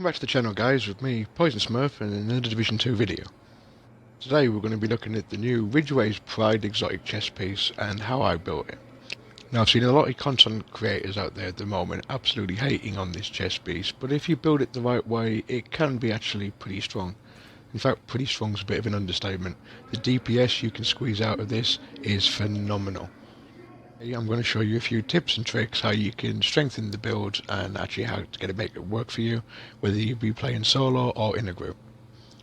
back to the channel, guys, with me, Poison Smurf, and another Division 2 video. Today we're going to be looking at the new Ridgeways Pride exotic chess piece and how I built it. Now, I've seen a lot of content creators out there at the moment absolutely hating on this chess piece, but if you build it the right way, it can be actually pretty strong. In fact, pretty strong is a bit of an understatement. The DPS you can squeeze out of this is phenomenal. I'm going to show you a few tips and tricks how you can strengthen the build and actually how to make it work for you, whether you be playing solo or in a group.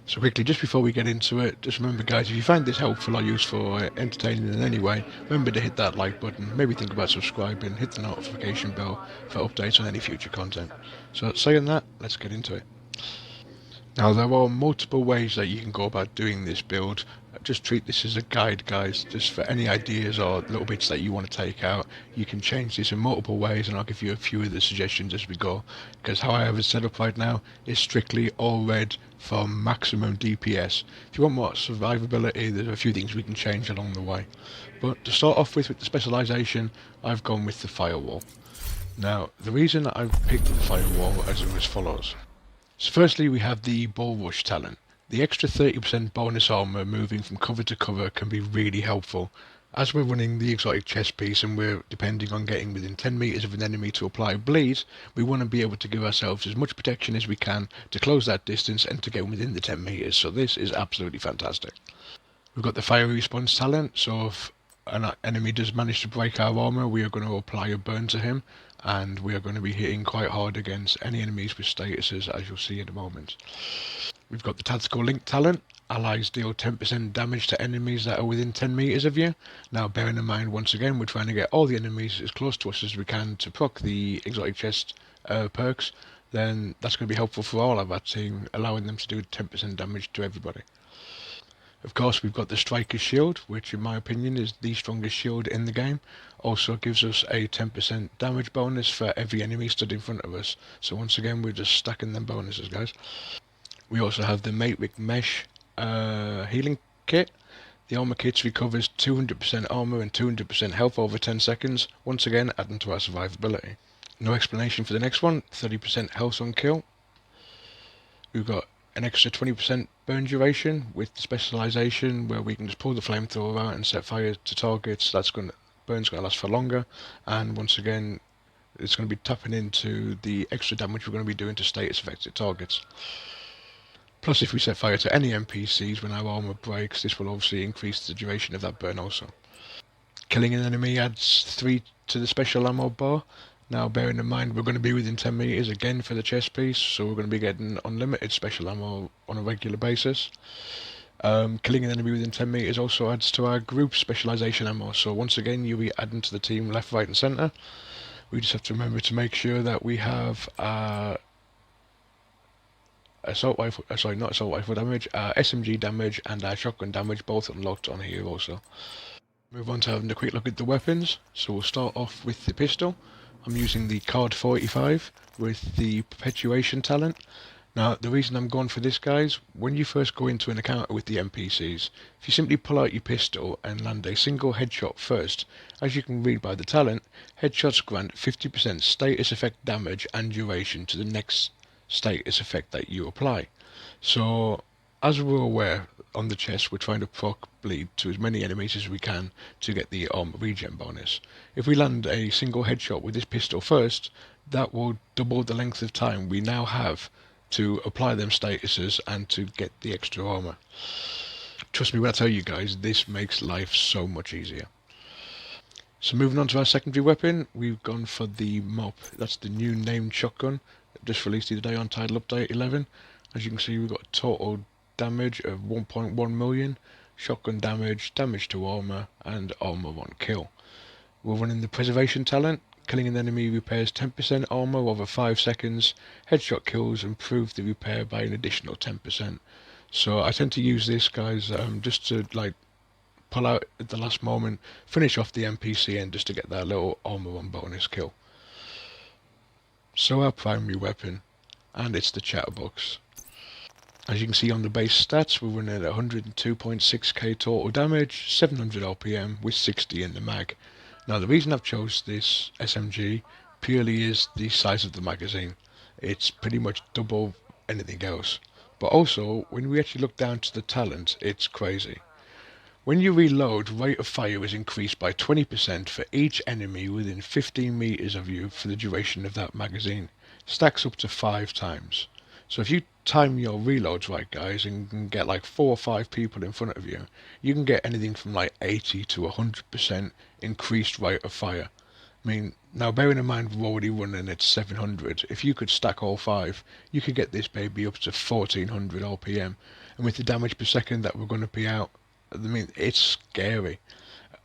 So quickly, just before we get into it, just remember guys, if you find this helpful or useful or entertaining in any way, remember to hit that like button, maybe think about subscribing, hit the notification bell for updates on any future content. So saying that, let's get into it. Now, there are multiple ways that you can go about doing this build. Just treat this as a guide, guys, just for any ideas or little bits that you want to take out. You can change this in multiple ways, and I'll give you a few of the suggestions as we go, because how I have it set up right now is strictly all red for maximum DPS. If you want more survivability, there's a few things we can change along the way. But to start off with the specialization, I've gone with the firewall. Now, the reason I've picked the firewall is as follows. So firstly, we have the Bull Rush talent. The extra 30% bonus armor moving from cover to cover can be really helpful. As we're running the exotic chess piece and we're depending on getting within 10 meters of an enemy to apply bleed, we want to be able to give ourselves as much protection as we can to close that distance and to get within the 10 meters. So this is absolutely fantastic. We've got the fire response talent, so if an enemy does manage to break our armor, we are going to apply a burn to him, and we are going to be hitting quite hard against any enemies with statuses, as you'll see in a moment. We've got the tactical link talent. Allies deal 10% damage to enemies that are within 10 meters of you. Now, bearing in mind, once again, we're trying to get all the enemies as close to us as we can to proc the exotic chest perks, then that's going to be helpful for all of our team, allowing them to do 10% damage to everybody. Of course, we've got the Striker's Shield, which in my opinion is the strongest shield in the game. Also gives us a 10% damage bonus for every enemy stood in front of us. So once again, we're just stacking them bonuses, guys. We also have the Matrix Mesh healing kit. The armor kit recovers 200% armor and 200% health over 10 seconds, once again adding to our survivability. No explanation for the next one, 30% health on kill. We've got an extra 20% burn duration with the specialization, where we can just pull the flamethrower out and set fire to targets. Burn's going to last for longer, and once again it's going to be tapping into the extra damage we're going to be doing to status affected targets. Plus, if we set fire to any NPCs when our armor breaks, this will obviously increase the duration of that burn also. Killing an enemy adds 3 to the special ammo bar. Now, bearing in mind we're going to be within 10 meters again for the chess piece, so we're going to be getting unlimited special ammo on a regular basis. Killing an enemy within 10 meters also adds to our group specialization ammo, so once again you'll be adding to the team left, right and center. We just have to remember to make sure that we have assault rifle, not assault rifle damage, SMG damage and shotgun damage both unlocked on here also. Move on to having a quick look at the weapons. So we'll start off with the pistol. I'm using the Card 45 with the Perpetuation talent. Now, the reason I'm going for this, guys, when you first go into an encounter with the NPCs, if you simply pull out your pistol and land a single headshot first, as you can read by the talent, headshots grant 50% status effect damage and duration to the next status effect that you apply. So, as we're aware, on the chest we're trying to proc bleed to as many enemies as we can to get the armor regen bonus. If we land a single headshot with this pistol first, that will double the length of time we now have to apply them statuses and to get the extra armor. Trust me when I tell you guys, this makes life so much easier. So moving on to our secondary weapon, we've gone for the Mop. That's the new named shotgun, just released the other day on Title Update 11. As you can see, we've got total damage of 1.1 million, shotgun damage, damage to armor, and armor on kill. We're running the Preservation talent. Killing an enemy repairs 10% armor over 5 seconds. Headshot kills improve the repair by an additional 10%. So I tend to use this, guys, just to pull out at the last moment, finish off the NPC and just to get that little armor on bonus kill. So our primary weapon, and it's the Chatterbox. As you can see on the base stats, we're running at 102.6k total damage, 700 RPM with 60 in the mag. Now, the reason I've chose this SMG purely is the size of the magazine. It's pretty much double anything else. But also, when we actually look down to the talent, it's crazy. When you reload, rate of fire is increased by 20% for each enemy within 15 meters of you for the duration of that magazine. Stacks up to 5 times. So if you time your reloads right, guys, and can get like 4 or 5 people in front of you, you can get anything from like 80 to 100% increased rate of fire. I mean, now bearing in mind we're already running at 700, if you could stack all 5, you could get this baby up to 1400 RPM. And with the damage per second that we're going to be out, I mean, it's scary.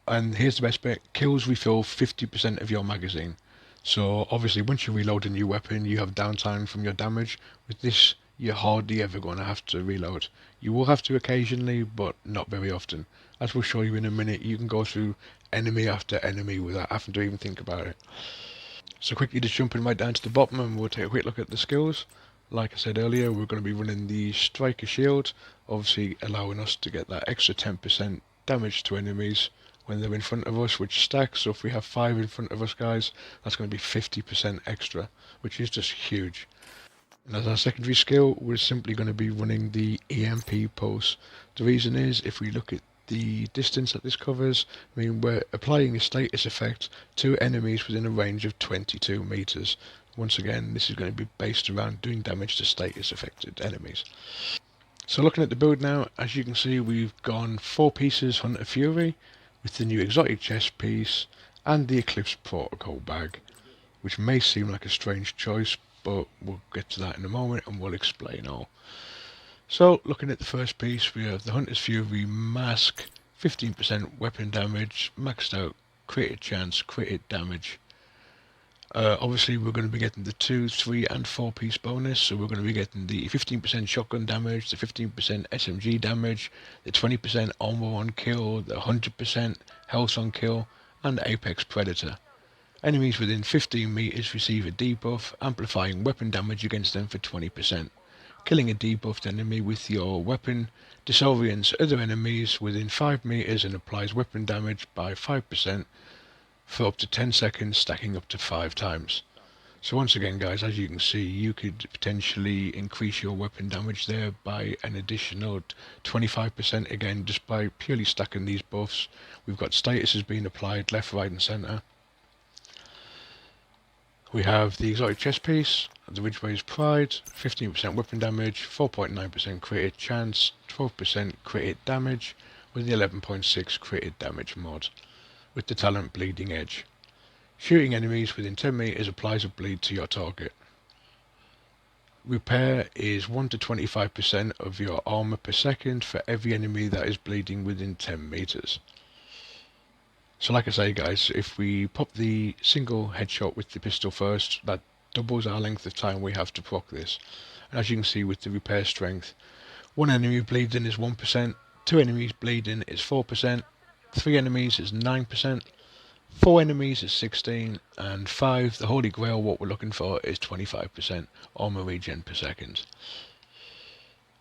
And here's the best bit, kills refill 50% of your magazine. So obviously once you reload a new weapon, you have downtime from your damage. With this, you're hardly ever going to have to reload. You will have to occasionally, but not very often. As we'll show you in a minute, you can go through enemy after enemy without having to even think about it. So quickly just jumping right down to the bottom, and we'll take a quick look at the skills. Like I said earlier, we're going to be running the Striker Shield, obviously allowing us to get that extra 10% damage to enemies when they're in front of us, which stacks. So if we have 5 in front of us, guys, that's going to be 50% extra, which is just huge. And as our secondary skill, we're simply going to be running the EMP pulse. The reason is, if we look at the distance that this covers, I mean, we're applying a status effect to enemies within a range of 22 meters. Once again, this is going to be based around doing damage to status affected enemies. So looking at the build now, as you can see, we've gone 4 pieces Hunter Fury with the new exotic chest piece and the Eclipse protocol bag, which may seem like a strange choice, but we'll get to that in a moment and we'll explain all. So looking at the first piece, we have the Hunter's Fury mask, 15% weapon damage, maxed out crit chance, crit damage. Obviously we're going to be getting the 2, 3 and 4 piece bonus, so we're going to be getting the 15% shotgun damage, the 15% SMG damage, the 20% armor on kill, the 100% health on kill, and the Apex Predator. Enemies within 15 meters receive a debuff, amplifying weapon damage against them for 20%. Killing a debuffed enemy with your weapon disorients other enemies within 5 meters and applies weapon damage by 5% for up to 10 seconds, stacking up to 5 times. So once again, guys, as you can see, you could potentially increase your weapon damage there by an additional 25% again, just by purely stacking these buffs. We've got statuses being applied left, right and centre. We have the exotic chest piece, the Ridgeways Pride, 15% weapon damage, 4.9% crit chance, 12% crit damage, with the 11.6 crit damage mod, with the talent Bleeding Edge. Shooting enemies within 10 meters applies a bleed to your target. Repair is 1 to 25% of your armor per second for every enemy that is bleeding within 10 meters. So like I say, guys, if we pop the single headshot with the pistol first, that doubles our length of time we have to proc this. And as you can see with the repair strength, 1 enemy bleeding is 1%, 2 enemies bleeding is 4%, 3 enemies is 9%, 4 enemies is 16, and 5, the holy grail, what we're looking for, is 25% armor regen per second.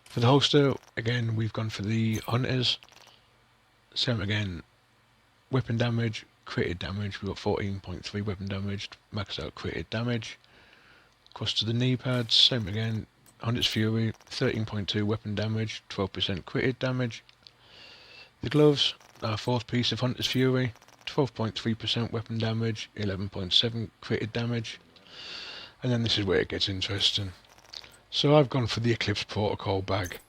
For the holster, again, we've gone for the Hunters. Same again, weapon damage, crit damage, we've got 14.3 weapon damage, maxed out crit damage. Across to the knee pads, same again, Hunter's Fury, 13.2 weapon damage, 12% crit damage. The gloves, our 4th piece of Hunter's Fury, 12.3% weapon damage, 11.7 crit damage. And then this is where it gets interesting. So I've gone for the Eclipse protocol bag.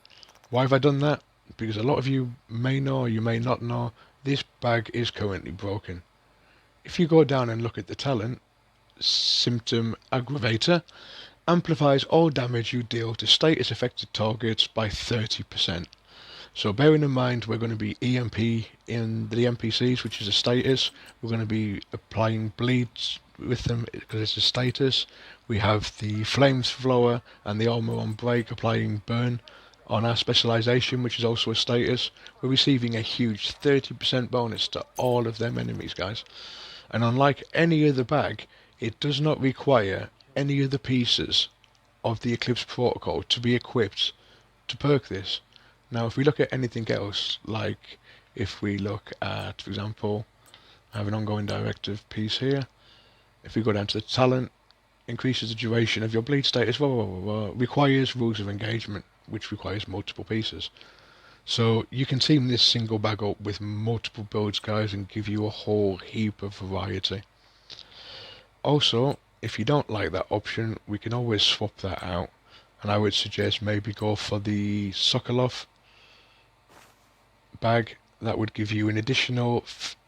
Why have I done that? Because a lot of you may know, or you may not know, this bag is currently broken. If you go down and look at the talent, Symptom Aggravator amplifies all damage you deal to status affected targets by 30%. So bearing in mind we're going to be EMP in the NPCs, which is a status, we're going to be applying bleeds with them because it's a status. We have the flamethrower and the armor on break applying burn on our specialization, which is also a status. We're receiving a huge 30% bonus to all of them enemies, guys. And unlike any other bag, it does not require any of the pieces of the Eclipse protocol to be equipped to perk this. Now if we look at anything else, like if we look at, for example, I have an ongoing directive piece here. If we go down to the talent, increases the duration of your bleed status, requires rules of engagement, which requires multiple pieces. So you can team this single bag up with multiple builds, guys, and give you a whole heap of variety. Also, if you don't like that option, we can always swap that out, and I would suggest maybe go for the Sokolov bag. That would give you an additional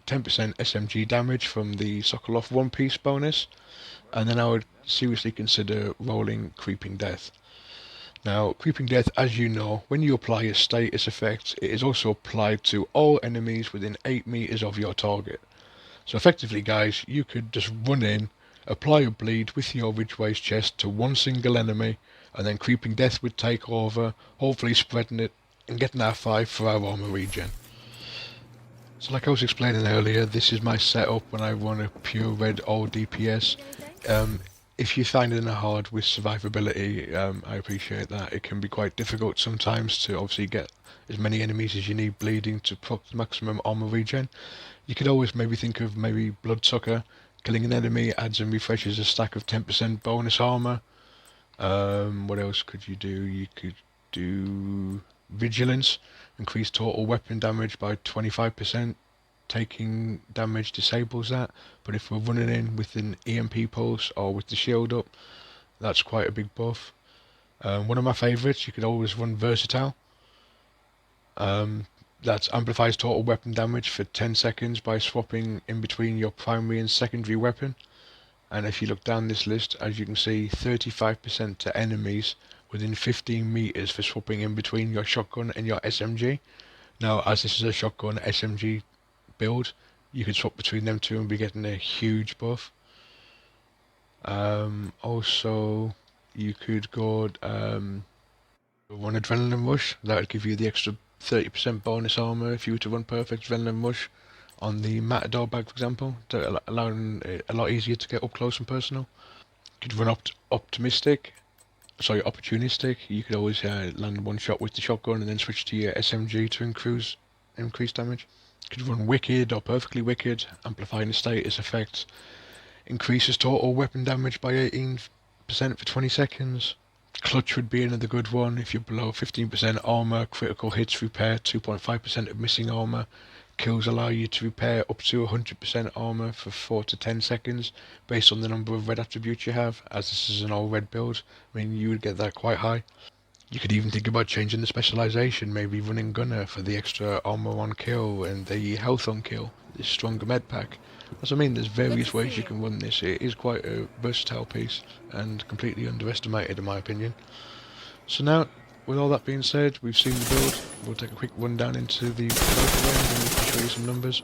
10% SMG damage from the Sokolov one piece bonus, and then I would seriously consider rolling Creeping Death. Now, Creeping Death, as you know, when you apply a status effect, it is also applied to all enemies within 8 meters of your target. So effectively, guys, you could just run in, apply a bleed with your Ridgeways chest to one single enemy, and then Creeping Death would take over, hopefully spreading it and getting our 5 for our armor regen. So like I was explaining earlier, this is my setup when I run a pure red all DPS. If you're finding it hard with survivability, I appreciate that. It can be quite difficult sometimes to obviously get as many enemies as you need bleeding to proc maximum armor regen. You could always maybe think of maybe Bloodsucker. Killing an enemy adds and refreshes a stack of 10% bonus armor. What else could you do? You could do Vigilance. Increase total weapon damage by 25%. Taking damage disables that, but if we're running in with an EMP pulse or with the shield up, that's quite a big buff. One of my favourites, you could always run Versatile. That amplifies total weapon damage for 10 seconds by swapping in between your primary and secondary weapon. And if you look down this list, as you can see, 35% to enemies within 15 meters for swapping in between your shotgun and your SMG. Now, as this is a shotgun SMG build, you could swap between them two and be getting a huge buff. Also, you could go run Adrenaline Rush. That would give you the extra 30% bonus armor if you were to run Perfect Adrenaline Rush on the Matador bag, for example, allowing it a lot easier to get up close and personal. You could run Opportunistic. You could always land one shot with the shotgun and then switch to your SMG to increase damage. You could run Wicked or Perfectly Wicked, amplifying the status effect. Increases total weapon damage by 18% for 20 seconds. Clutch would be another good one. If you're below 15% armor, critical hits repair 2.5% of missing armor. Kills allow you to repair up to 100% armor for 4 to 10 seconds based on the number of red attributes you have. As this is an all red build, I mean, you would get that quite high. You could even think about changing the specialization, maybe running Gunner for the extra armor on kill and the health on kill, this stronger med pack. As I mean, there's various ways you can run this. It is quite a versatile piece and completely underestimated in my opinion. So now, with all that being said, we've seen the build. We'll take a quick run down into the local range and we can show you some numbers.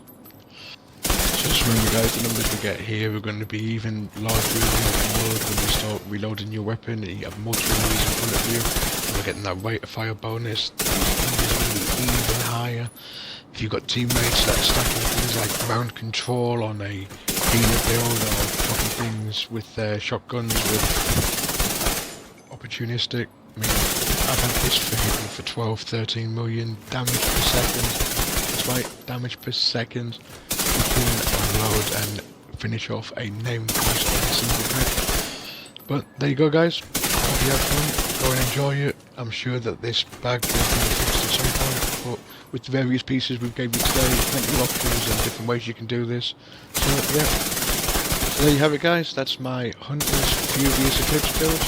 So just remember guys, the numbers we get here are going to be even larger in the open world when you start reloading your weapon and you have multiple enemies in front of you. And we're getting that rate of fire bonus. The numbers are even higher. If you've got teammates that are stacking things like ground control on a healer build or dropping things with their shotguns with opportunistic, I mean, I've had this for hitting for 12, 13 million damage per second. That's right, damage per second. You can unload and finish off a named quest in a single hit. But there you go guys, hope you have fun, go and enjoy it. I'm sure that this bag will be fixed at some point, but with the various pieces we've gave you today, plenty of options and different ways you can do this. So yeah, so there you have it guys, that's my Hunter's Furious Eclipse build.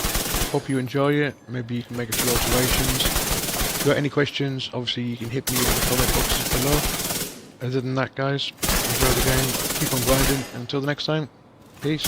Hope you enjoy it, maybe you can make a few alterations. If you've got any questions, obviously you can hit me in the comment boxes below. Other than that guys, enjoy the game, keep on grinding, and until the next time, peace.